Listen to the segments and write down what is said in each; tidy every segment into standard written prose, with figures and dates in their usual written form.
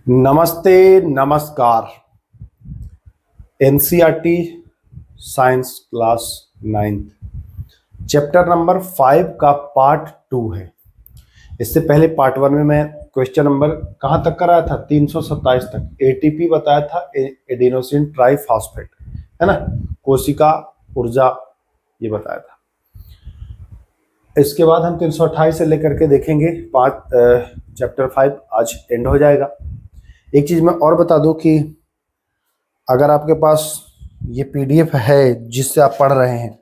नमस्ते, नमस्कार। NCERT science class 9 chapter number 5 का पार्ट 2 है। इससे पहले पार्ट 1 में मैं क्वेश्चन नंबर कहाँ तक कराया था? 327 तक एटीपी बताया था, एडिनोसिन ट्राइफॉस्फेट, है ना, कोशिका ऊर्जा ये बताया था। इसके बाद हम 328 से लेकर के देखेंगे चैप्टर 5 आज एंड हो जाएगा। एक चीज मैं और बता दूं कि अगर आपके पास ये पीडीएफ है जिससे आप पढ़ रहे हैं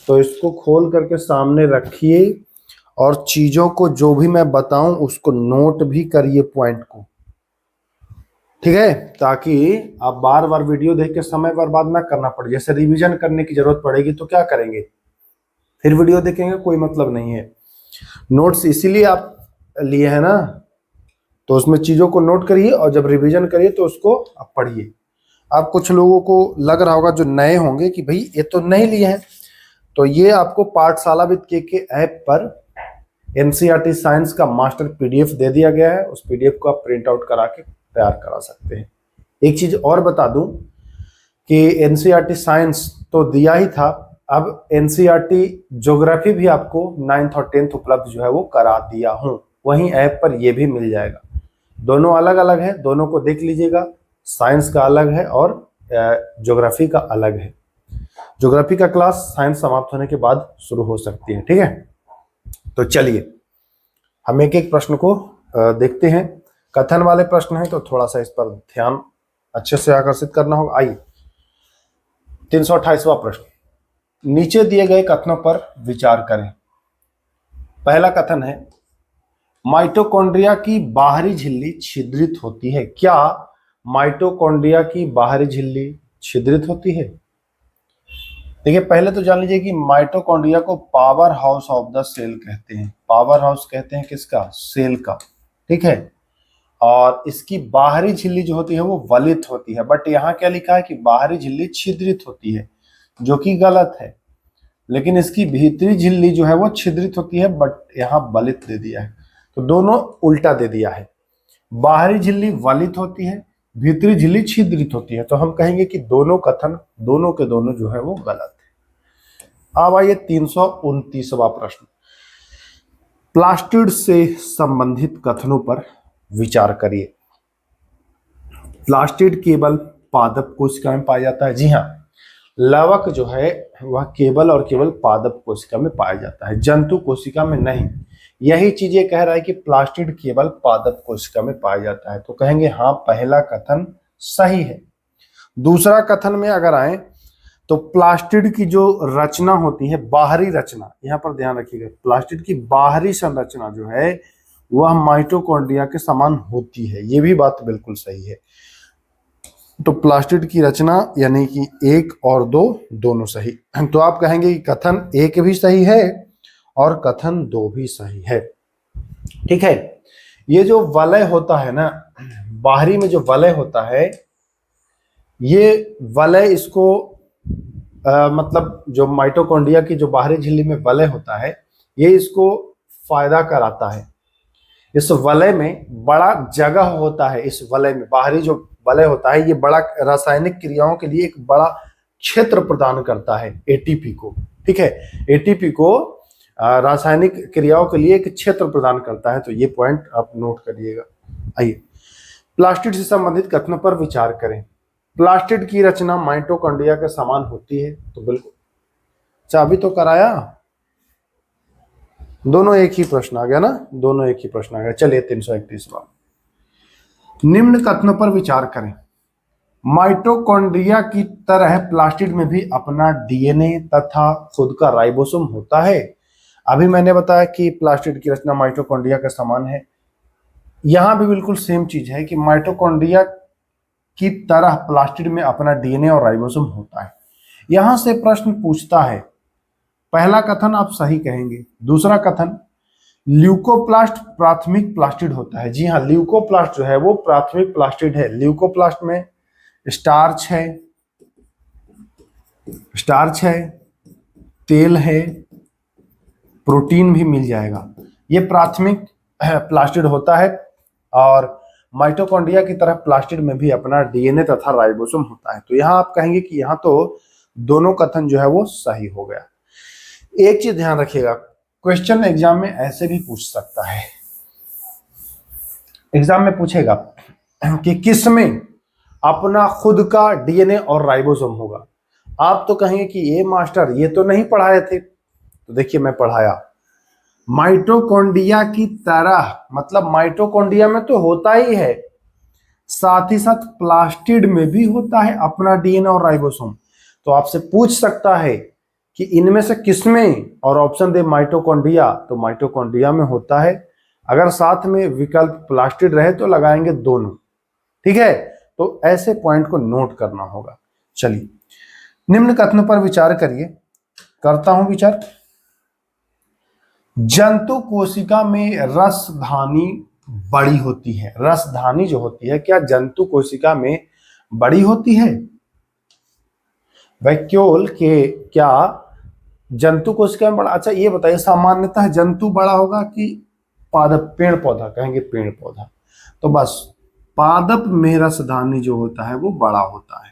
तो इसको खोल करके सामने रखिए और चीजों को जो भी मैं बताऊं उसको नोट भी करिए पॉइंट को, ठीक है, ताकि आप बार बार वीडियो देख के समय बर्बाद ना करना पड़े। जैसे रिवीजन करने की जरूरत पड़ेगी तो क्या करेंगे, फिर वीडियो देखेंगे, कोई मतलब नहीं है। नोट्स इसीलिए आप लिए हैं ना, तो उसमें चीजों को नोट करिए और जब रिवीजन करिए तो उसको आप पढ़िए। अब कुछ लोगों को लग रहा होगा जो नए होंगे कि भाई ये तो नहीं लिए हैं, तो ये आपको पाठशाला विद के ऐप पर एनसीईआरटी साइंस का मास्टर पीडीएफ दे दिया गया है। उस पीडीएफ को आप प्रिंट आउट करा के तैयार करा सकते हैं। एक चीज और बता दूं कि एनसीईआरटी साइंस तो दिया ही था, अब एनसीईआरटी ज्योग्राफी भी आपको 9th और 10th उपलब्ध जो है वो करा दिया हूं, वहीं ऐप पर ये भी मिल जाएगा। दोनों अलग अलग है, दोनों को देख लीजिएगा। साइंस का अलग है और ज्योग्राफी का अलग है। ज्योग्राफी का क्लास साइंस समाप्त होने के बाद शुरू हो सकती है, ठीक है। तो चलिए हम एक एक प्रश्न को देखते हैं। कथन वाले प्रश्न हैं तो थोड़ा सा इस पर ध्यान अच्छे से आकर्षित करना होगा। आइए 328वां प्रश्न, नीचे दिए गए कथनों पर विचार करें। पहला कथन है, माइटोकॉन्ड्रिया की बाहरी झिल्ली छिद्रित होती है। क्या माइटोकॉन्ड्रिया की बाहरी झिल्ली छिद्रित होती है? देखिए पहले तो जान लीजिए कि माइटोकॉन्ड्रिया को powerhouse of the cell कहते हैं। पावर हाउस कहते हैं किसका? सेल का, ठीक है। और इसकी बाहरी झिल्ली जो होती है वो वलित होती है, बट यहाँ क्या लिखा है कि बाहरी झिल्ली छिद्रित होती है, जो कि गलत है। लेकिन इसकी भीतरी झिल्ली जो है वो छिद्रित होती है, बट यहाँ वलित दे दिया है, तो दोनों उल्टा दे दिया है। बाहरी झिल्ली वलित होती है, भीतरी झिल्ली छिद्रित होती है, तो हम कहेंगे कि दोनों कथन दोनों के दोनों जो है वो गलत है। अब आइए 329वां प्रश्न, प्लास्टिड से संबंधित कथनों पर विचार करिए। प्लास्टिड केवल पादप कोशिका में पाया जाता है। जी हाँ, लवक जो है वह केवल और केवल पादप कोशिका में पाया जाता है, जंतु कोशिका में नहीं। यही चीज ये कह रहा है कि प्लास्टिड केवल पादप कोशिका में पाया जाता है, तो कहेंगे हाँ पहला कथन सही है। दूसरा कथन में अगर आए तो प्लास्टिड की जो रचना होती है, बाहरी रचना, यहां पर ध्यान रखिएगा, प्लास्टिड की बाहरी संरचना जो है वह माइटोकॉन्ड्रिया के समान होती है। ये भी बात बिल्कुल सही है। तो प्लास्टिड की रचना यानी कि 1 और 2 दोनों सही। तो आप कहेंगे कि कथन 1 भी सही है और कथन 2 भी सही है, ठीक है। ये जो वलय होता है ना, बाहरी में जो वलय होता है, ये वलय इसको मतलब जो माइटोकॉन्ड्रिया की जो बाहरी झिल्ली में वलय होता है, ये इसको फायदा कराता है। इस वलय में बड़ा जगह होता है, इस वलय में बाहरी जो वलय होता है ये बड़ा रासायनिक क्रियाओं के लिए एक बड़ा क्षेत्र प्रदान करता है एटीपी को, ठीक है। एटीपी को रासायनिक क्रियाओं के लिए एक क्षेत्र प्रदान करता है, तो ये पॉइंट आप नोट करिएगा। आइए प्लास्टिड से संबंधित कथनों पर विचार करें। प्लास्टिड की रचना माइटोकॉन्ड्रिया के समान होती है, तो बिल्कुल। चाबी तो कराया, दोनों एक ही प्रश्न आ गया ना, दोनों एक ही प्रश्न आ गया। चलिए 331वां, निम्न कथनों पर विचार करें। माइटोकॉन्ड्रिया की तरह प्लास्टिड में भी अपना डीएनए तथा खुद का राइबोसोम होता है। अभी मैंने बताया कि प्लास्टिड की रचना माइटोकॉन्ड्रिया के समान है, यहां भी बिल्कुल सेम चीज है कि माइटोकॉन्ड्रिया की तरह प्लास्टिड में अपना डीएनए और राइबोसोम होता है। यहां से प्रश्न पूछता है, पहला कथन आप सही कहेंगे, दूसरा कथन ल्यूकोप्लास्ट प्राथमिक प्लास्टिड होता है। जी हाँ, ल्यूकोप्लास्ट जो है वो प्राथमिक प्लास्टिड है। ल्यूकोप्लास्ट में स्टार्च है, तेल है, प्रोटीन भी मिल जाएगा, ये प्राथमिक प्लास्टिड होता है। और माइटोकॉन्ड्रिया की तरह प्लास्टिड में भी अपना डीएनए तथा राइबोसोम होता है। तो यहाँ आप कहेंगे कि यहाँ तो दोनों कथन जो है वो सही हो गया। एक चीज ध्यान रखिएगा, क्वेश्चन एग्जाम में ऐसे भी पूछ सकता है, एग्जाम में पूछेगा कि किसमें अपना खुद का डीएनए और राइबोसोम होगा। आप तो कहेंगे कि ये मास्टर ये तो नहीं पढ़ाए थे, तो देखिए मैं पढ़ाया। माइटोकॉन्ड्रिया की तरह मतलब माइटोकॉन्ड्रिया में तो होता ही है, साथ ही साथ प्लास्टिड में भी होता है अपना डीएनए और राइबोसोम। तो आपसे पूछ सकता है कि इनमें से किसमें, और ऑप्शन दे माइटोकॉन्ड्रिया, तो माइटोकॉन्ड्रिया में होता है। अगर साथ में विकल्प प्लास्टिड रहे तो लगाएंगे दोनों, ठीक है। तो ऐसे पॉइंट को नोट करना होगा। चलिए निम्न कथनों पर विचार करिए, करता हूं विचार। जंतु कोशिका में रसधानी बड़ी होती है। रसधानी जो होती है क्या जंतु कोशिका में बड़ी होती है? वैक्यूल के क्या जंतु कोशिका में बड़ा? अच्छा ये बताइए, सामान्यतः जंतु बड़ा होगा कि पादप, पेड़ पौधा? कहेंगे पेड़ पौधा। तो बस पादप में रसधानी जो होता है वो बड़ा होता है।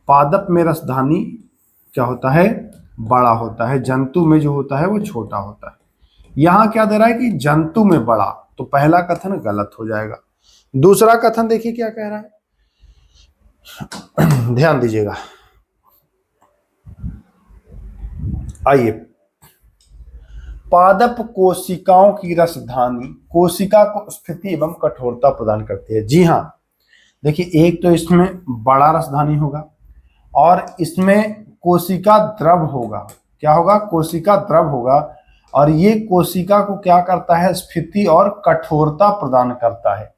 पादप में रसधानी क्या होता है? बड़ा होता है। जंतु में जो होता है वो छोटा होता है। यहां क्या दे रहा है कि जंतु में बड़ा, तो पहला कथन गलत हो जाएगा। दूसरा कथन देखिए क्या कह रहा है, ध्यान दीजिएगा। आइए, पादप कोशिकाओं की रसधानी कोशिका को स्फीति एवं कठोरता प्रदान करती है। जी हाँ, देखिए एक तो इसमें बड़ा रसधानी होगा और इसमें कोशिका द्रव होगा। क्या होगा? कोशिका द्रव होगा। और ये कोशिका को क्या करता है? स्फीति और कठोरता प्रदान करता है।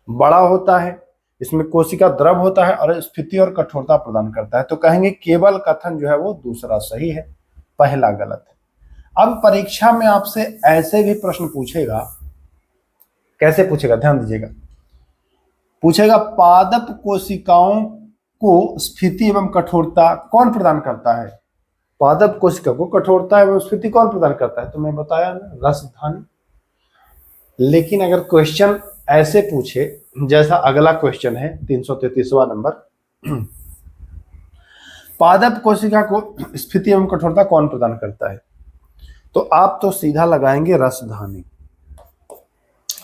बड़ा होता है, इसमें कोशिका द्रव होता है और स्फीति और कठोरता प्रदान करता है। तो कहेंगे केवल कथन जो है वो दूसरा सही है, पहला गलत है। अब परीक्षा में आपसे ऐसे भी प्रश्न पूछेगा। कैसे पूछेगा? ध्यान दीजिएगा। पूछेगा पादप कोशिकाओं को स्फीति एवं कठोरता कौन प्रदान करता है? पादप कोशिका को कठोरता एवं स्फीति कौन प्रदान करता है? तो मैं बताया ना, रसधानी। लेकिन अगर क्वेश्चन ऐसे पूछे, जैसा अगला क्वेश्चन है 333वां नंबर, पादप कोशिका को स्फीति एवं कठोरता कौन प्रदान करता है, तो आप तो सीधा लगाएंगे रसधानी।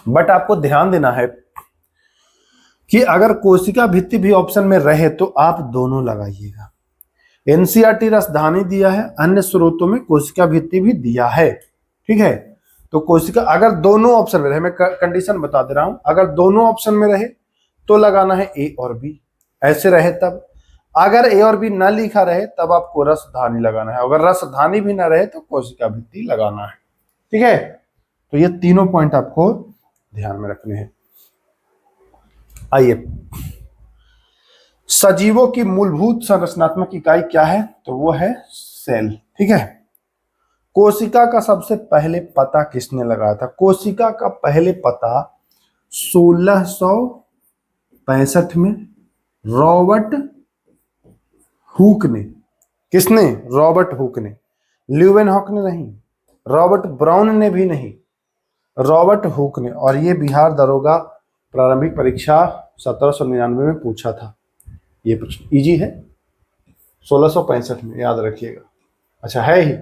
बट आपको ध्यान देना है कि अगर कोशिका भित्ति भी ऑप्शन में रहे तो आप दोनों लगाइएगा। एनसीईआरटी रसधानी दिया है, अन्य स्रोतों में कोशिका भित्ति भी दिया है, ठीक है। तो कोशिका अगर दोनों ऑप्शन में रहे, मैं कंडीशन बता दे रहा हूं, अगर दोनों ऑप्शन में रहे तो लगाना है ए और बी, ऐसे रहे तब। अगर ए और बी न लिखा रहे तब आपको रसधानी लगाना है। अगर रसधानी भी ना रहे तो कोशिका भित्ति लगाना है, ठीक है। तो ये तीनों पॉइंट आपको ध्यान में रखने हैं। आइए, सजीवों की मूलभूत संरचनात्मक इकाई क्या है? तो वो है सेल, ठीक है। कोशिका का सबसे पहले पता किसने लगाया था? कोशिका का पहले पता 1665 में रॉबर्ट हुक ने। किसने? रॉबर्ट हुक ने। ल्यूवेनहॉक ने नहीं, रॉबर्ट ब्राउन ने भी नहीं, रॉबर्ट हुक ने। और ये बिहार दरोगा प्रारंभिक परीक्षा 1799 में पूछा था। ये प्रश्न इजी है, 1665 में, याद रखिएगा। अच्छा है ही।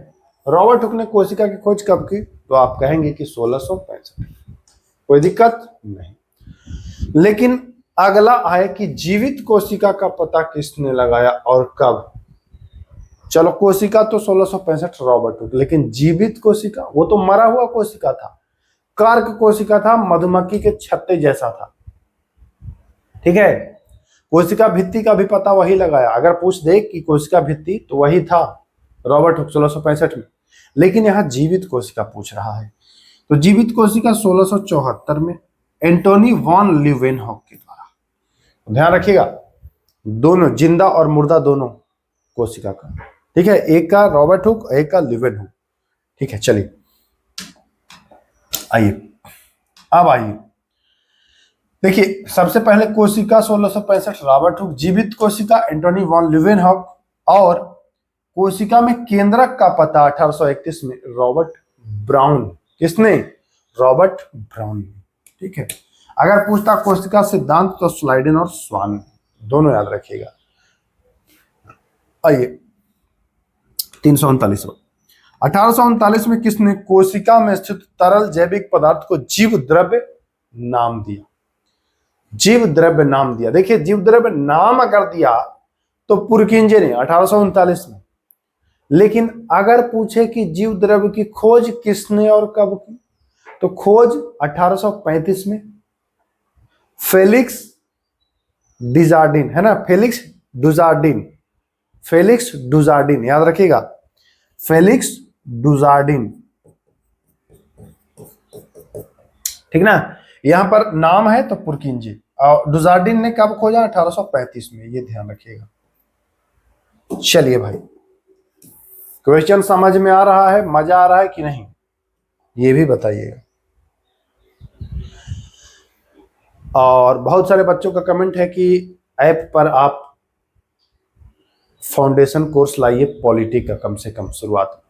रॉबर्ट हुक ने कोशिका की खोज कब की? तो आप कहेंगे कि 1665, कोई दिक्कत नहीं। लेकिन अगला आए कि जीवित कोशिका का पता किसने लगाया और कब? चलो कोशिका तो 1665 रॉबर्ट हुक, लेकिन जीवित कोशिका वो तो मरा हुआ कोशिका था, कार्क कोशिका था, मधुमक्खी के छत्ते जैसा था, ठीक है। कोशिका भित्ति का भी पता वही लगाया। अगर पूछ दे कि कोशिका भित्ति, तो वही था रॉबर्ट हुक 1665 में। लेकिन यहाँ जीवित कोशिका पूछ रहा है, तो जीवित कोशिका 1674 में एंटोनी वॉन ल्यूवेनहॉक के द्वारा। ध्यान रखिएगा, दोनों जिंदा और मुर्दा दोनों कोशिका का, ठीक है। एक का रॉबर्ट हुक, एक का ल्यूवेनहॉक, ठीक है। चलिए आइए, अब आइए देखिए, सबसे पहले कोशिका 1665 रॉबर्ट हुक, जीवित कोशिका एंटोनी वॉन ल्यूवेनहॉक, और कोशिका में केंद्रक का पता 1831 में रॉबर्ट ब्राउन। किसने? रॉबर्ट ब्राउन ने, ठीक है। अगर पूछता कोशिका सिद्धांत तो स्लाइडेन और स्वान दोनों याद रखिएगा। आइए 339 1839 में किसने कोशिका में स्थित तरल जैविक पदार्थ को जीव द्रव्य नाम दिया? जीव द्रव्य नाम दिया। देखिए जीव द्रव्य नाम अगर दिया तो पुरकिंजे ने 1839 में, लेकिन अगर पूछे कि जीव द्रव्य की खोज किसने और कब की, तो खोज 1835 में फेलिक्स डिजार्डिन, है ना, फेलिक्स डुजार्डिन, फेलिक्स डुजार्डिन याद रखिएगा, फेलिक्स डुजार्डिन, ठीक ना। यहां पर नाम है तो पुरकिंजे, और डुजार्डिन ने कब खोजा? 1835 में, ये ध्यान रखिएगा। चलिए भाई, क्वेश्चन समझ में आ रहा है, मजा आ रहा है कि नहीं, ये भी बताइएगा। और बहुत सारे बच्चों का कमेंट है कि ऐप पर आप फाउंडेशन कोर्स लाइए पॉलिटी का, कम से कम शुरुआत में।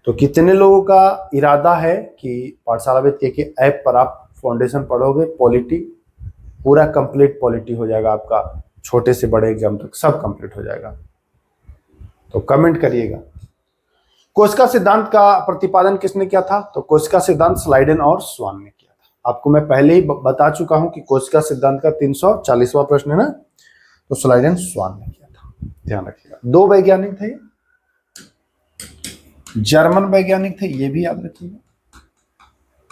तो कितने लोगों का इरादा है कि पाठशाला वेद के ऐप पर आप फाउंडेशन पढ़ोगे? पॉलिटी पूरा कंप्लीट पॉलिटी हो जाएगा आपका, छोटे से बड़े एग्जाम तक सब कंप्लीट हो जाएगा। तो कमेंट करिएगा। कोशिका सिद्धांत का प्रतिपादन किसने किया था? तो कोशिका सिद्धांत स्लाइडेन और स्वान ने किया था। आपको मैं पहले ही बता चुका हूं कि कोशिका सिद्धांत का 340वां प्रश्न है ना, तो स्लाइडेन स्वान ने किया था, ध्यान रखिएगा। दो वैज्ञानिक थे, जर्मन वैज्ञानिक थे, ये भी याद रखिएगा।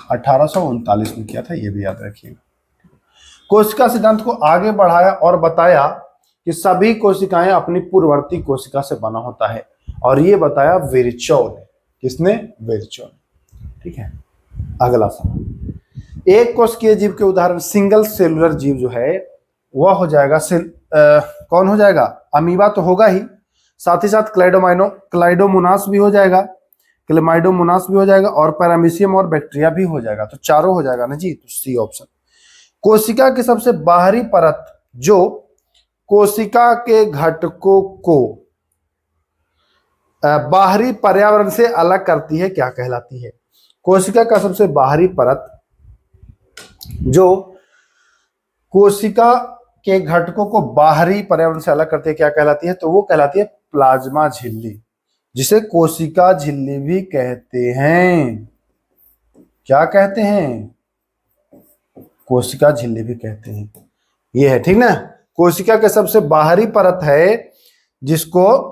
1839 में किया था, ये भी याद रखिएगा। कोशिका सिद्धांत को आगे बढ़ाया और बताया कि सभी कोशिकाएं अपनी पूर्ववर्ती कोशिका से बना होता है, और ये बताया विर्चो ने। किसने? विर्चो ने, ठीक है। अगला सवाल, एक कोशिकीय जीव के उदाहरण सिंगल सेलुलर जीव जो है वह हो जाएगा कौन हो जाएगा? अमीबा तो होगा ही, साथ ही साथ क्लाइडोमोनास भी हो जाएगा, क्लेमाइडोमोनास भी हो जाएगा, और पैरामीशियम और बैक्टीरिया भी हो जाएगा। तो चारों हो जाएगा ना जी, तो सी ऑप्शन। कोशिका की सबसे बाहरी परत जो कोशिका के घटकों को बाहरी पर्यावरण से अलग करती है क्या कहलाती है? कोशिका का सबसे बाहरी परत जो कोशिका के घटकों को बाहरी पर्यावरण से अलग करती है क्या कहलाती है? तो वो कहलाती है प्लाज्मा झिल्ली, जिसे कोशिका झिल्ली भी कहते हैं। क्या कहते हैं? कोशिका झिल्ली भी कहते हैं। ये है, ठीक ना। कोशिका के सबसे बाहरी परत है जिसको,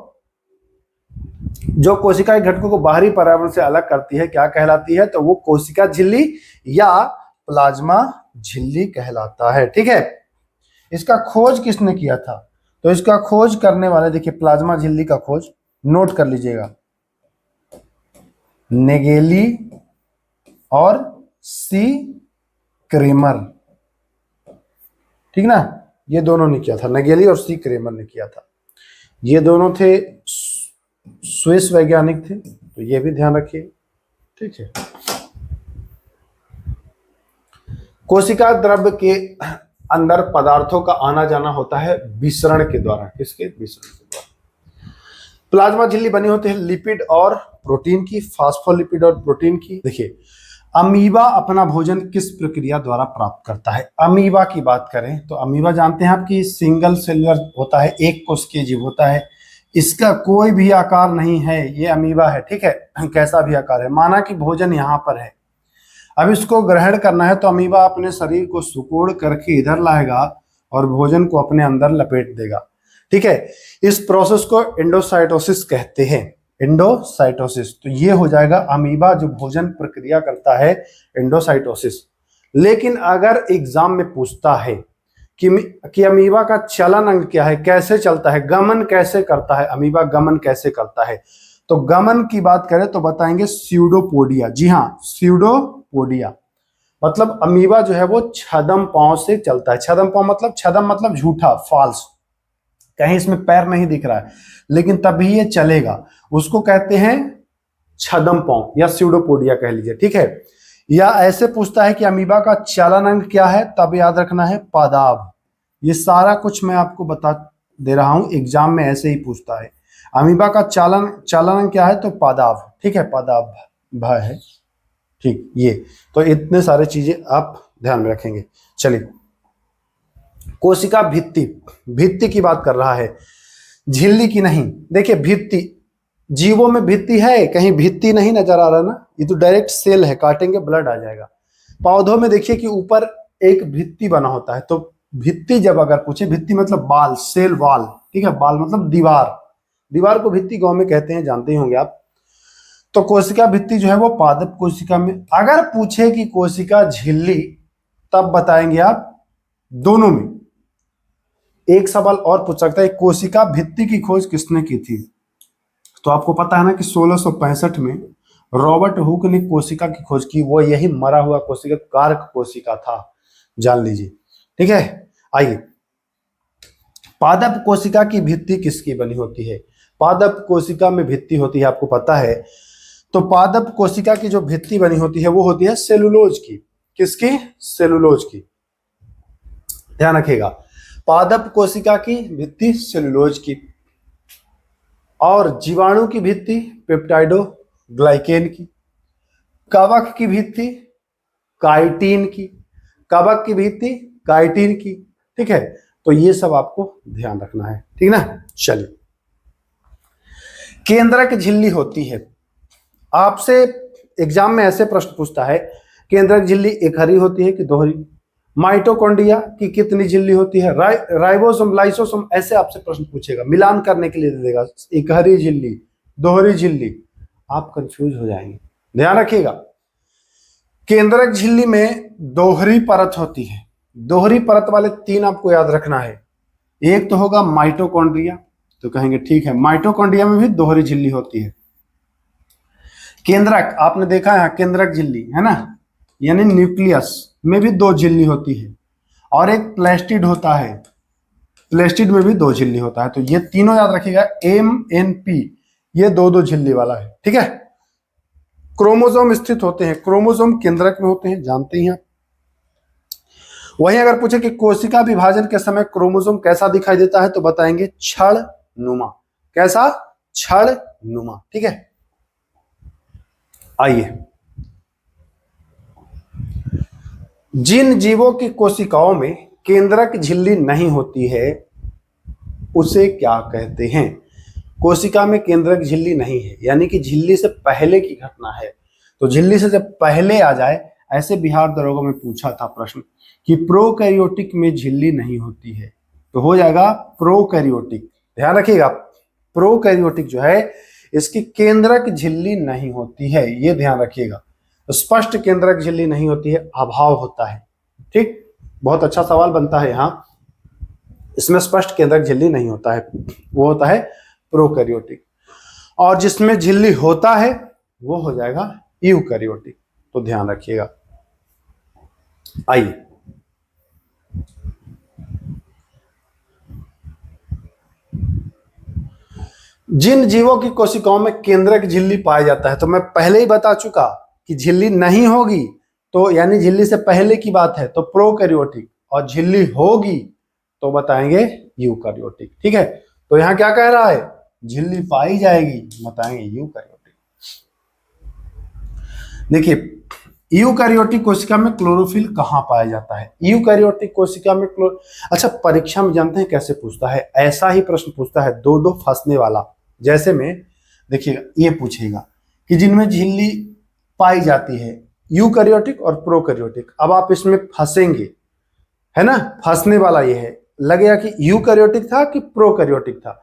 जो कोशिका के घटकों को बाहरी पर्यावरण से अलग करती है क्या कहलाती है? तो वो कोशिका झिल्ली या प्लाज्मा झिल्ली कहलाता है, ठीक है। इसका खोज किसने किया था? तो इसका खोज करने वाले, देखिए प्लाज्मा झिल्ली का खोज नोट कर लीजिएगा, नेगेली और सी क्रेमर, ठीक ना। ये दोनों ने किया था, नेगेली और सी क्रेमर ने किया था। ये दोनों थे स्विस वैज्ञानिक थे, तो ये भी ध्यान रखिए, ठीक है। कोशिका द्रव्य के अंदर पदार्थों का आना जाना होता है विसरण के द्वारा। किसके? विसरण के द्वारा। प्लाज्मा झिल्ली बनी होती है लिपिड और प्रोटीन की, फास्फोलिपिड और प्रोटीन की। देखिए अमीबा अपना भोजन किस प्रक्रिया द्वारा प्राप्त करता है? अमीबा की बात करें तो अमीबा जानते हैं आपकी सिंगल सेलुलर होता है, एक कोशिकीय जीव होता है, इसका कोई भी आकार नहीं है, ये अमीबा है, ठीक है। कैसा भी आकार है, माना कि भोजन यहाँ पर है, अब इसको ग्रहण करना है तो अमीबा अपने शरीर को सिकुड़ करके इधर लाएगा और भोजन को अपने अंदर लपेट देगा, ठीक है। इस प्रोसेस को एंडोसाइटोसिस कहते हैं, एंडोसाइटोसिस। तो ये हो जाएगा अमीबा जो भोजन प्रक्रिया करता है, एंडोसाइटोसिस। लेकिन अगर एग्जाम में पूछता है कि अमीबा का चलन अंग क्या है, कैसे चलता है, गमन कैसे करता है, अमीबा गमन कैसे करता है, तो गमन की बात करें तो बताएंगे स्यूडोपोडिया। जी हाँ, स्यूडोपोडिया मतलब अमीबा जो है वो छदम पांव से चलता है। छदम पांव मतलब, छदम मतलब झूठा, फॉल्स, कहीं इसमें पैर नहीं दिख रहा है लेकिन तभी ये चलेगा, उसको कहते हैं छदम पांव या स्यूडोपोडिया कह लीजिए, ठीक है। या ऐसे पूछता है कि अमीबा का चलन अंग क्या है, तब याद रखना है पादाभ। ये सारा कुछ मैं आपको बता दे रहा हूं, एग्जाम में ऐसे ही पूछता है। अमीबा का चलन अंग क्या है, तो पादाभ, ठीक है, पादाभ है, ठीक। ये तो इतने सारे चीजें आप ध्यान में रखेंगे। चलिए, कोशिका भित्ति, भित्ति की बात कर रहा है, झिल्ली की नहीं। देखिए भित्ति, जीवों में भित्ति है, कहीं भित्ति नहीं नजर आ रहा ना, ये तो डायरेक्ट सेल है, काटेंगे ब्लड आ जाएगा। पौधों में देखिए कि ऊपर एक भित्ति बना होता है, तो भित्ति जब अगर पूछे, भित्ति मतलब बाल, सेल वाल, ठीक है, बाल मतलब दीवार, दीवार को भित्ति गांव में कहते हैं, जानते ही होंगे आप। तो कोशिका भित्ति जो है वो पादप कोशिका में। अगर पूछे कि कोशिका झिल्ली, तब बताएंगे आप दोनों में। एक सवाल और पूछ सकता है, कोशिका भित्ति की खोज किसने की थी? तो आपको पता है ना कि 1665 में रॉबर्ट हुक ने कोशिका की खोज की, वो यही मरा हुआ कोशिका कार्क कोशिका था, जान लीजिए, ठीक है। आइए, पादप कोशिका की भित्ति किसकी बनी होती है? पादप कोशिका में भित्ति होती है, आपको पता है। तो पादप कोशिका की जो भित्ति बनी होती है वो होती है सेलुलोज की। किसकी? सेलुलोज की, ध्यान रखिएगा। पादप कोशिका की भित्ति सेलुलोज की, और जीवाणु की भित्ति पेप्टाइडोग्लाइकेन की, कवक की भित्ति काइटिन की, कवक की भित्ति काइटिन की, ठीक है। तो ये सब आपको ध्यान रखना है, ठीक ना। चलिए, केंद्रक झिल्ली होती है, आपसे एग्जाम में ऐसे प्रश्न पूछता है, केंद्रक झिल्ली एक हरी होती है कि दोहरी? माइटोकॉन्ड्रिया की कितनी झिल्ली होती है? राइबोसोम, लाइसोसोम, ऐसे आपसे प्रश्न पूछेगा, मिलान करने के लिए दे देगा, एक हरी झिल्ली, दोहरी झिल्ली, आप कंफ्यूज हो जाएंगे, ध्यान रखिएगा। केंद्रक झिल्ली में दोहरी परत होती है, दोहरी परत वाले 3 आपको याद रखना है। एक तो होगा माइटोकॉन्ड्रिया, तो कहेंगे ठीक है, माइटोकॉन्ड्रिया में भी दोहरी झिल्ली होती है। केंद्रक, आपने देखा है केंद्रक झिल्ली है ना, यानी न्यूक्लियस में भी 2 झिल्ली होती है, और एक प्लेस्टिड होता है, प्लेस्टिड में भी 2 झिल्ली होता है। तो ये तीनों याद रखिएगा, MNP, ये 2-2 झिल्ली वाला है, ठीक है। क्रोमोसोम स्थित होते हैं, क्रोमोसोम केंद्रक में होते हैं, जानते ही हैं। वहीं अगर पूछे कि कोशिका विभाजन के समय क्रोमोसोम कैसा दिखाई देता है, तो बताएंगे छड़ नुमा। कैसा? छड़ नुमा, ठीक है। आइए, जिन जीवों की कोशिकाओं में केंद्रक झिल्ली नहीं होती है उसे क्या कहते हैं? कोशिका में केंद्रक झिल्ली नहीं है, यानी कि झिल्ली से पहले की घटना है। तो झिल्ली से जब पहले आ जाए, ऐसे बिहार दरोगा में पूछा था प्रश्न कि प्रोकैरियोटिक में झिल्ली नहीं होती है, तो हो जाएगा प्रोकैरियोटिक, ध्यान रखिएगा। प्रोकैरियोटिक जो है, इसकी केंद्रक झिल्ली नहीं होती है, ये ध्यान रखिएगा। स्पष्ट केंद्रक झिल्ली नहीं होती है, अभाव होता है, ठीक। बहुत अच्छा सवाल बनता है यहाँ, इसमें स्पष्ट केंद्रक झिल्ली नहीं होता है, वो होता है प्रोकैरियोटिक। और जिसमें झिल्ली होता है वो हो जाएगा यूकैरियोटिक, तो ध्यान रखिएगा। आइए, जिन जीवों की कोशिकाओं में केंद्रक झिल्ली पाया जाता है, तो मैं पहले ही बता चुका कि झिल्ली नहीं होगी तो यानी झिल्ली से पहले की बात है, तो प्रोकैरियोटिक, और झिल्ली होगी तो बताएंगे यूकैरियोटिक, ठीक है। तो यहां क्या कह रहा है? झिल्ली पाई जाएगी, बताएंगे यूकैरियोटिक। देखिए, यूकैरियोटिक कोशिका में क्लोरोफिल कहां पाया जाता है? यूकैरियोटिक कोशिका में अच्छा, परीक्षा में जानते हैं कैसे पूछता है? ऐसा ही प्रश्न पूछता है, 2-2 फंसने वाला। जैसे में देखिएगा, ये पूछेगा कि जिनमें झिल्ली पाई जाती है, यूकैरियोटिक और प्रोकैरियोटिक। अब आप इसमें फंसेंगे, है ना, फंसने वाला ये है, लगेगा कि यूकैरियोटिक था कि प्रोकैरियोटिक था।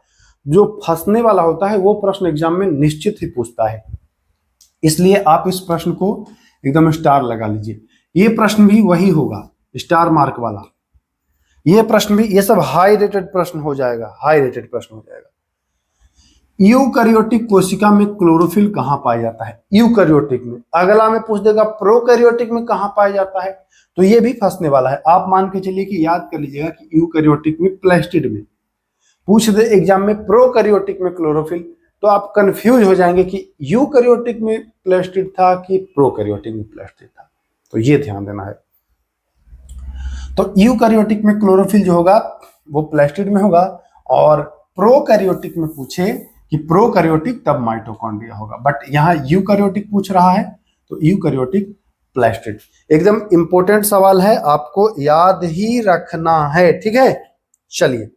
जो फंसने वाला होता है वो प्रश्न एग्जाम में निश्चित ही पूछता है, इसलिए आप इस प्रश्न को एकदम स्टार लगा लीजिए। ये प्रश्न भी वही होगा, स्टार मार्क वाला। ये प्रश्न भी, ये सब हाई रेटेड प्रश्न हो जाएगा, हाई रेटेड प्रश्न हो जाएगा। यूकैरियोटिक कोशिका में क्लोरोफिल कहां पाया जाता है? यूकैरियोटिक में। अगला में पूछ देगा प्रोकैरियोटिक में कहां पाया जाता है, तो ये भी फंसने वाला है। आप मान के चलिए कि याद कर लीजिएगा कि यूकैरियोटिक में प्लेस्टिड में पूछ दे एग्जाम में प्रोकैरियोटिक में क्लोरोफिल, तो आप कंफ्यूज हो जाएंगे कि यूकैरियोटिक में प्लेस्टिड था कि प्रोकैरियोटिक में प्लेस्टिड था, तो ये ध्यान देना है। तो यूकैरियोटिक में क्लोरोफिल जो होगा वो प्लेस्टिड में होगा, और प्रोकैरियोटिक में पूछे कि प्रोकैरियोटिक, तब माइटोकॉन्ड्रिया होगा। बट यहाँ यूकैरियोटिक पूछ रहा है, तो यूकैरियोटिक प्लास्टिड। एकदम इंपॉर्टेंट सवाल है, आपको याद ही रखना है, ठीक है। चलिए,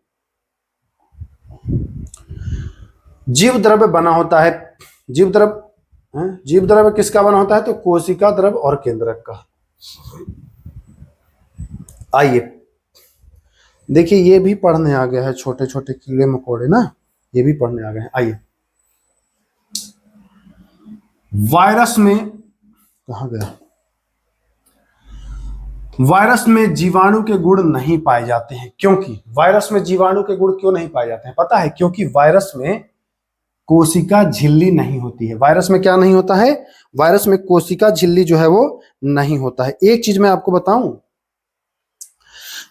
जीव द्रव्य बना होता है, जीव द्रव्य, जीव द्रव्य किसका बना होता है? तो कोशिका द्रव्य और केंद्रक का। आइए देखिए, ये भी पढ़ने आ गया है, छोटे छोटे कीड़े मकोड़े ना, ये भी पढ़ने आ गए हैं। आइए, वायरस में, कहां गया, वायरस में जीवाणु के गुण नहीं पाए जाते हैं। क्योंकि वायरस में जीवाणु के गुण क्यों नहीं पाए जाते हैं पता है? क्योंकि वायरस में कोशिका झिल्ली नहीं होती है। वायरस में क्या नहीं होता है? वायरस में कोशिका झिल्ली जो है वो नहीं होता है। एक चीज मैं आपको बताऊं,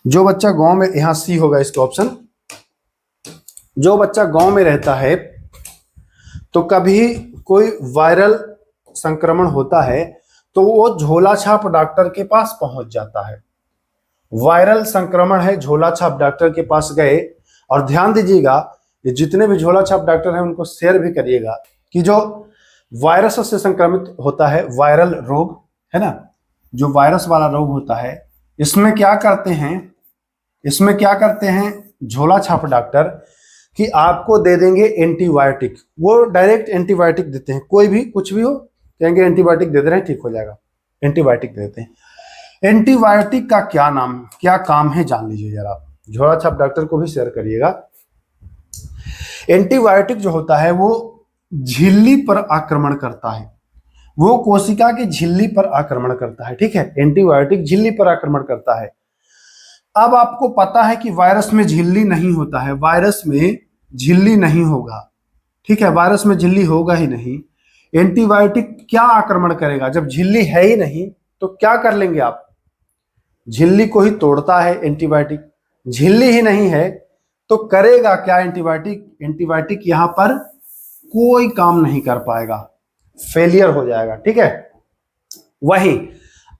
जो बच्चा गांव में, यहां सी होगा इसका ऑप्शन, जो बच्चा गांव में रहता है तो कभी कोई वायरल संक्रमण होता है तो वो झोला छाप डॉक्टर के पास पहुंच जाता है। वायरल संक्रमण है, झोला छाप डॉक्टर के पास गए। और ध्यान दीजिएगा, ये जितने भी झोला छाप डॉक्टर हैं उनको शेयर भी करिएगा कि जो वायरस से संक्रमित होता है, वायरल रोग है ना, जो वायरस वाला रोग होता है, इसमें क्या करते हैं, इसमें क्या करते हैं झोला छाप डॉक्टर कि आपको दे देंगे एंटीबायोटिक। वो डायरेक्ट एंटीबायोटिक देते हैं, कोई भी कुछ भी हो कहेंगे एंटीबायोटिक दे दे रहे हैं, ठीक हो जाएगा, एंटीबायोटिक देते हैं। एंटीबायोटिक का क्या नाम, क्या काम है जान लीजिए जरा, झोला छाप डॉक्टर को भी शेयर करिएगा। एंटीबायोटिक जो होता है वो झिल्ली पर आक्रमण करता है, वो कोशिका की झिल्ली पर आक्रमण करता है, ठीक है। एंटीबायोटिक झिल्ली पर आक्रमण करता है। अब आपको पता है कि वायरस में झिल्ली नहीं होता है, वायरस में झिल्ली नहीं होगा, ठीक है, वायरस में झिल्ली होगा ही नहीं। एंटीबायोटिक क्या आक्रमण करेगा? जब झिल्ली है ही नहीं तो क्या कर लेंगे आप? झिल्ली को ही तोड़ता है एंटीबायोटिक। झिल्ली ही नहीं है तो करेगा क्या एंटीबायोटिक? एंटीबायोटिक यहां पर कोई काम नहीं कर पाएगा, फेलियर हो जाएगा, ठीक है। वहीं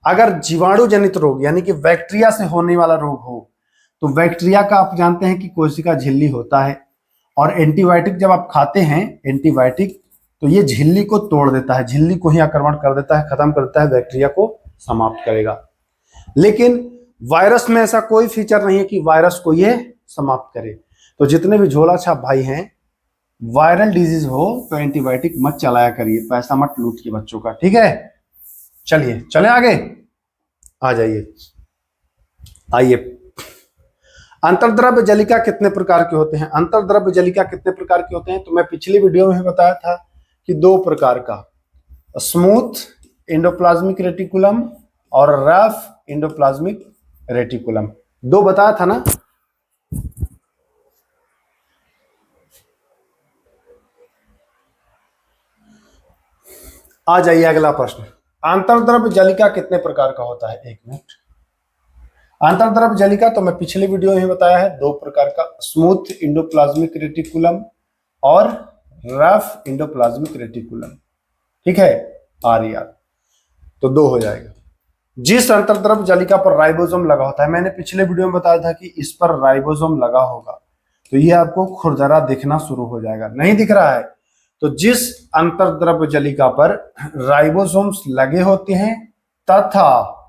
अगर जीवाणु जनित रोग यानी कि बैक्टीरिया से होने वाला रोग हो तो बैक्टीरिया का आप जानते हैं कि कोशिका झिल्ली होता है, और एंटीबायोटिक जब आप खाते हैं एंटीबायोटिक तो ये झिल्ली को तोड़ देता है, झिल्ली को ही आक्रमण कर देता है, खत्म कर देता है, बैक्टीरिया को समाप्त करेगा। लेकिन वायरस में ऐसा कोई फीचर नहीं है कि वायरस को ये समाप्त करे। तो जितने भी झोला छाप भाई हैं, वायरल डिजीज हो तो एंटीबायोटिक मत चलाया करिए, पैसा मत लूटिए बच्चों का, ठीक है। चलिए चले आगे, आ जाइए। आइए, अंतर्द्रव्य जलिका कितने प्रकार के होते हैं? अंतर्द्रव्य जलिका कितने प्रकार के होते हैं? तो मैं पिछली वीडियो में बताया था कि 2 प्रकार का, स्मूथ एंडोप्लाज्मिक रेटिकुलम और रफ एंडोप्लाज्मिक रेटिकुलम, 2 बताया था ना। आ जाइए अगला प्रश्न, अंतर्द्रव्य जलिका कितने प्रकार का होता है? 1 मिनट। अंतर्द्रव्य जलिका तो मैं पिछले वीडियो में बताया है 2 प्रकार का, स्मूथ एंडोप्लाज्मिक रेटिकुलम और रफ एंडोप्लाज्मिक रेटिकुलम, ठीक है, RER, तो 2 हो जाएगा। जिस अंतर्द्रव्य जलिका पर राइबोसोम लगा होता है, मैंने पिछले वीडियो में बताया था कि इस पर राइबोसोम लगा होगा तो ये आपको खुरदरा दिखना शुरू हो जाएगा। नहीं दिख रहा है तो जिस अंतर्द्रव्य जलिका पर राइबोसोम्स लगे होते हैं तथा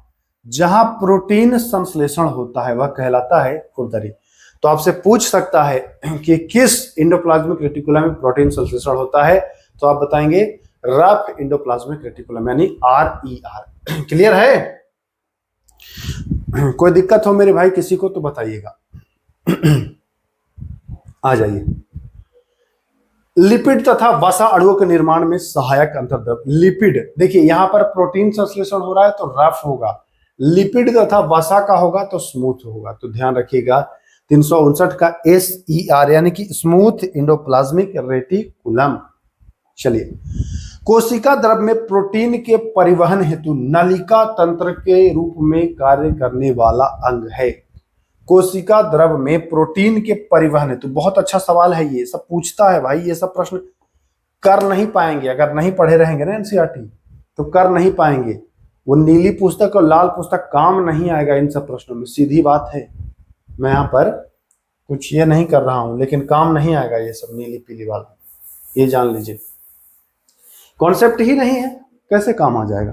जहां प्रोटीन संश्लेषण होता है वह कहलाता है खुरदरी। तो आपसे पूछ सकता है कि किस एंडोप्लाज्मिक रेटिकुलम में प्रोटीन संश्लेषण होता है, तो आप बताएंगे रफ एंडोप्लाज्मिक रेटिकुलम यानी RER। क्लियर है? कोई दिक्कत हो मेरे भाई किसी को तो बताइएगा। आ जाइए, लिपिड तथा वसा अणुओं के निर्माण में सहायक अंतर्द्रव्य। लिपिड, देखिए यहां पर प्रोटीन संश्लेषण हो रहा है तो रफ होगा, लिपिड तथा वसा का होगा तो स्मूथ होगा। तो ध्यान रखिएगा 359 का SER यानी कि स्मूथ एंडोप्लाज्मिक रेटिकुलम। चलिए, कोशिका द्रव में प्रोटीन के परिवहन हेतु नलिका तंत्र के रूप में कार्य करने वाला अंग है। कोशिका द्रव में प्रोटीन के परिवहन हेतु, बहुत अच्छा सवाल है, ये सब पूछता है भाई, ये सब प्रश्न कर नहीं पाएंगे अगर नहीं पढ़े रहेंगे ना NCERT, तो कर नहीं पाएंगे। वो नीली पुस्तक और लाल पुस्तक काम नहीं आएगा इन सब प्रश्नों में, सीधी बात है। मैं यहाँ पर कुछ ये नहीं कर रहा हूं लेकिन काम नहीं आएगा ये सब नीली पीली वाला, ये जान लीजिए। कॉन्सेप्ट ही नहीं है, कैसे काम आ जाएगा?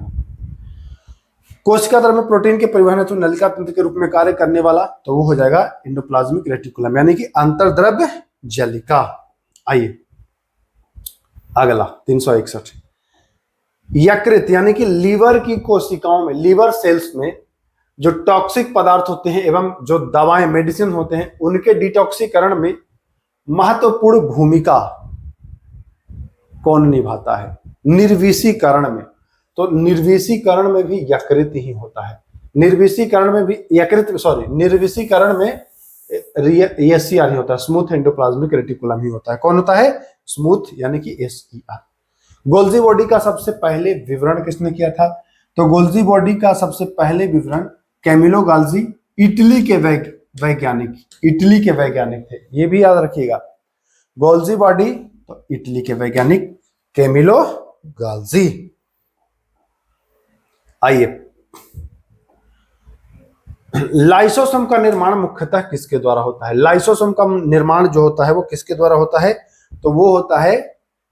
कोशिका द्रव्य में प्रोटीन के परिवहन हेतु नलिका तंत्र के रूप में कार्य करने वाला तो वो हो जाएगा एंडोप्लाज्मिक रेटिकुलम, यानी कि अंतर्द्रव्य जलिका। आइए अगला 361, यकृत यानी कि लीवर की कोशिकाओं में, लीवर सेल्स में जो टॉक्सिक पदार्थ होते हैं एवं जो दवाएं मेडिसिन होते हैं उनके डिटॉक्सीकरण में महत्वपूर्ण भूमिका कौन निभाता है? निर्विषीकरण में। तो निर्विषीकरण में भी यकृत ही होता है। निर्विषीकरण में भी निर्विषीकरण में एससीआर ही होता है, स्मूथ एंडोप्लाज्मिक रेटिकुलम ही होता है। कौन होता है? स्मूथ यानी कि एसईआर। गोल्जी बॉडी का सबसे पहले विवरण किसने किया था? तो गोल्जी बॉडी का सबसे पहले विवरण कैमिलो गाल्जी, इटली के वैज्ञानिक थे, ये भी याद रखिएगा। गोल्जी बॉडी तो इटली के वैज्ञानिक कैमिलो गाल्जी। आइए, लाइसोसोम का निर्माण मुख्यतः किसके द्वारा होता है? लाइसोसोम का निर्माण जो होता है वो किसके द्वारा होता है? तो वो होता है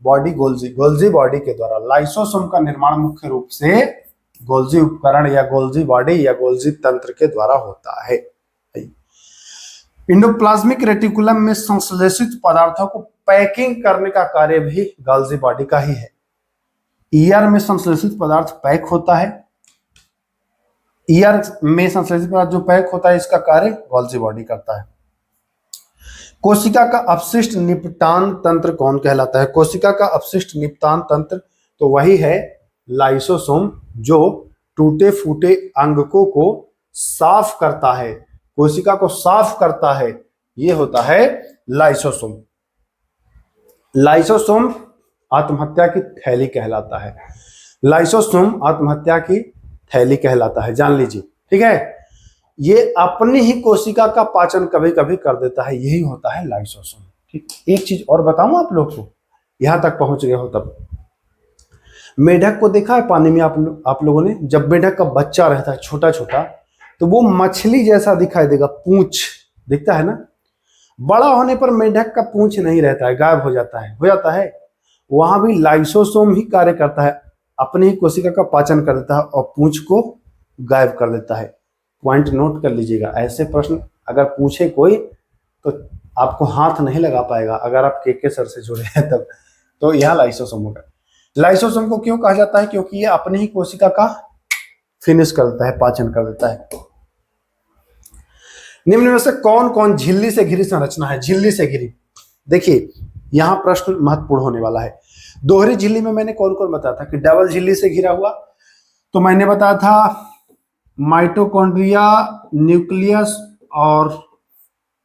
गोल्जी बॉडी के द्वारा। लाइसोसोम का निर्माण मुख्य रूप से गोल्जी उपकरण या गोल्जी बॉडी या गोल्जी तंत्र के द्वारा होता है। एंडोप्लाज्मिक रेटिकुलम में संश्लेषित पदार्थों को पैकिंग करने का कार्य भी गोल्जी बॉडी का ही है। ईआर में संश्लेषित पदार्थ पैक होता है, ईआर में संश्लेषित पदार्थ जो पैक होता है इसका कार्य गोल्जी बॉडी करता है। कोशिका का अपशिष्ट निपटान तंत्र कौन कहलाता है? कोशिका का अपशिष्ट निपटान तंत्र तो वही है लाइसोसोम, जो टूटे फूटे अंगकों को साफ करता है, कोशिका को साफ करता है, ये होता है लाइसोसोम। लाइसोसोम आत्महत्या की थैली कहलाता है। लाइसोसोम आत्महत्या की थैली कहलाता है, जान लीजिए, ठीक है। ये अपनी ही कोशिका का पाचन कभी कभी कर देता है, यही होता है लाइसोसोम। ठीक, एक चीज और बताऊं आप लोग को, यहां तक पहुंच गए हो तब। मेढक को देखा है पानी में आप लोगों ने? जब मेढक का बच्चा रहता है छोटा छोटा तो वो मछली जैसा दिखाई देगा, पूंछ दिखता है ना। बड़ा होने पर मेढक का पूंछ नहीं रहता है, गायब हो जाता है। वहां भी लाइसोसोम ही कार्य करता है, अपनी ही कोशिका का पाचन कर देता है और पूंछ को गायब कर देता है। पॉइंट नोट कर लीजिएगा, ऐसे प्रश्न अगर पूछे कोई तो आपको हाथ नहीं लगा पाएगा अगर आप के सर से जुड़े हैं तब। तो यह लाइसोसोम होगा। लाइसोसोम को क्यों कहा जाता है? क्योंकि ये अपनी ही कोशिका का फिनिश कर देता है, पाचन कर देता है। निम्न में से कौन कौन झिल्ली से घिरी संरचना है? झिल्ली से घिरी, देखिए यहां प्रश्न महत्वपूर्ण होने वाला है। दोहरी झिल्ली में मैंने कौन कौन बताया था कि डबल झिल्ली से घिरा हुआ, तो मैंने बताया था माइटोकॉन्ड्रिया, न्यूक्लियस और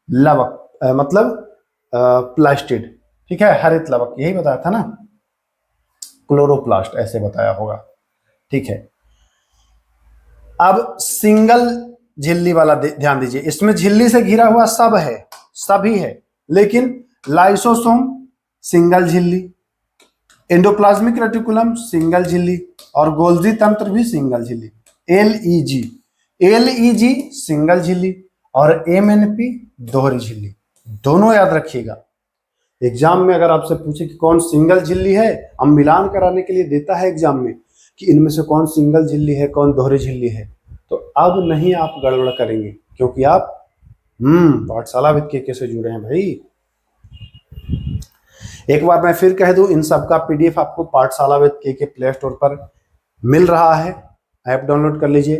लवक, मतलब प्लास्टिड, ठीक है, हरित लवक, यही बताया था ना, क्लोरोप्लास्ट ऐसे बताया होगा, ठीक है। अब सिंगल झिल्ली वाला ध्यान दीजिए, इसमें झिल्ली से घिरा हुआ सब है, सभी है, लेकिन लाइसोसोम सिंगल झिल्ली, एंडोप्लाज्मिक रेटिकुलम सिंगल झिल्ली और गोल्जी तंत्र भी सिंगल झिल्ली। एलईजी सिंगल झिल्ली और एमएनपी दोहरी झिल्ली, दोनों याद रखिएगा। एग्जाम में अगर आपसे पूछे कि कौन सिंगल झिल्ली है, हम मिलान कराने के लिए देता है एग्जाम में कि इनमें से कौन सिंगल झिल्ली है कौन दोहरी झिल्ली है, तो अब नहीं आप गड़बड़ करेंगे क्योंकि आप पाठशाला विद के से जुड़े हैं भाई। एक बार मैं फिर कह दूं, इन सब का पीडीएफ आपको पाठशाला विद के प्ले स्टोर पर मिल रहा है, ऐप डाउनलोड कर लीजिए।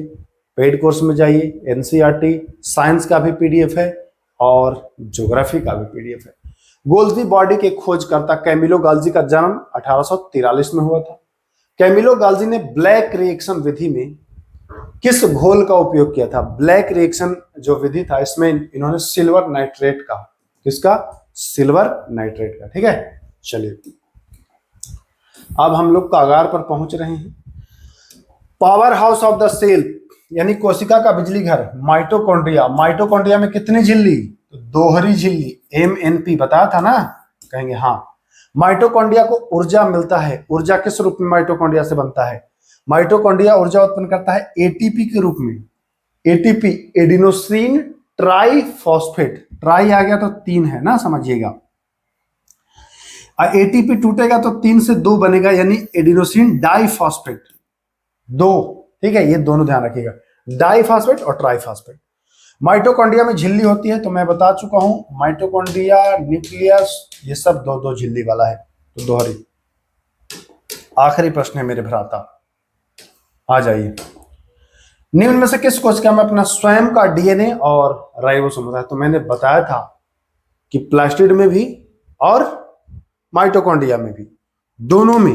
पेड कोर्स में जाइए, एनसीईआरटी साइंस का भी पीडीएफ है और ज्योग्राफी का भी पीडीएफ है। गोल्जी बॉडी के खोजकर्ता कैमिलो गाल्जी का जन्म 1843 में हुआ था। कैमिलो गाल्जी ने ब्लैक रिएक्शन विधि में किस घोल का उपयोग किया था? ब्लैक रिएक्शन जो विधि था इसमें इन्होंने सिल्वर नाइट्रेट का, किसका? सिल्वर नाइट्रेट का, ठीक है। चलिए अब हम लोग कागार पर पहुंच रहे हैं। Powerhouse of the cell यानी कोशिका का बिजली घर माइटोकॉन्ड्रिया। माइटोकॉन्ड्रिया में कितनी झिल्ली? तो दोहरी झिल्ली, एमएनपी बताया था ना, कहेंगे हाँ। माइटोकॉन्ड्रिया को ऊर्जा मिलता है, ऊर्जा किस रूप में माइटोकॉन्ड्रिया से बनता है? माइटोकॉन्ड्रिया ऊर्जा उत्पन्न करता है एटीपी के रूप में। एटीपी एडिनोसिन ट्राइफॉस्फेट, ट्राई आ गया तो 3 है ना, समझिएगा। एटीपी टूटेगा तो 3 से 2 बनेगा, यानी एडिनोसिन डाइफॉस्फेट 2, ठीक है, ये दोनों ध्यान रखिएगा, डाइफॉस्फेट और ट्राइफॉस्फेट। माइटोकॉन्ड्रिया में झिल्ली होती है, तो मैं बता चुका हूं, माइटोकॉन्ड्रिया, न्यूक्लियस, ये सब दो दो झिल्ली वाला है, तो दोहरी। आखिरी प्रश्न है मेरे भ्राता, आ जाइए। निम्न में से किस कोशिका में अपना स्वयं का डीएनए और राइबोसोम होता है? तो मैंने बताया था कि प्लास्टिड में भी और माइटोकॉन्ड्रिया में भी, दोनों में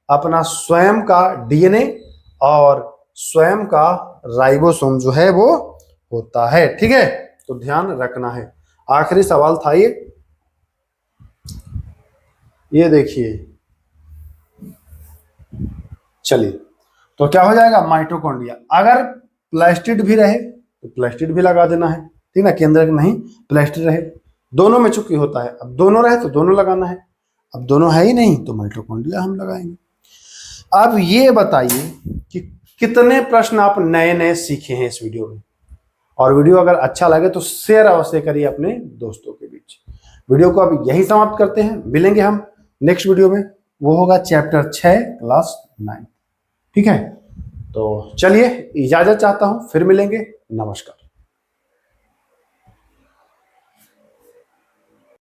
अपना स्वयं का डीएनए और स्वयं का राइबोसोम जो है वो होता है, ठीक है, तो ध्यान रखना है। आखिरी सवाल था ये देखिए, चलिए, तो क्या हो जाएगा, माइटोकॉन्ड्रिया। अगर प्लास्टिड भी रहे तो प्लास्टिड भी लगा देना है, ठीक ना, केंद्र नहीं प्लास्टिड रहे, दोनों में चूंकि होता है, अब दोनों रहे तो दोनों लगाना है, अब दोनों है ही नहीं तो माइटोकॉन्ड्रिया हम लगाएंगे। अब ये बताइए कि कितने प्रश्न आप नए नए सीखे हैं इस वीडियो में, और वीडियो अगर अच्छा लगे तो शेयर अवश्य करिए अपने दोस्तों के बीच। वीडियो को अब यही समाप्त करते हैं, मिलेंगे हम नेक्स्ट वीडियो में, वो होगा चैप्टर 6 क्लास 9, ठीक है। तो चलिए, इजाजत चाहता हूं, फिर मिलेंगे, नमस्कार।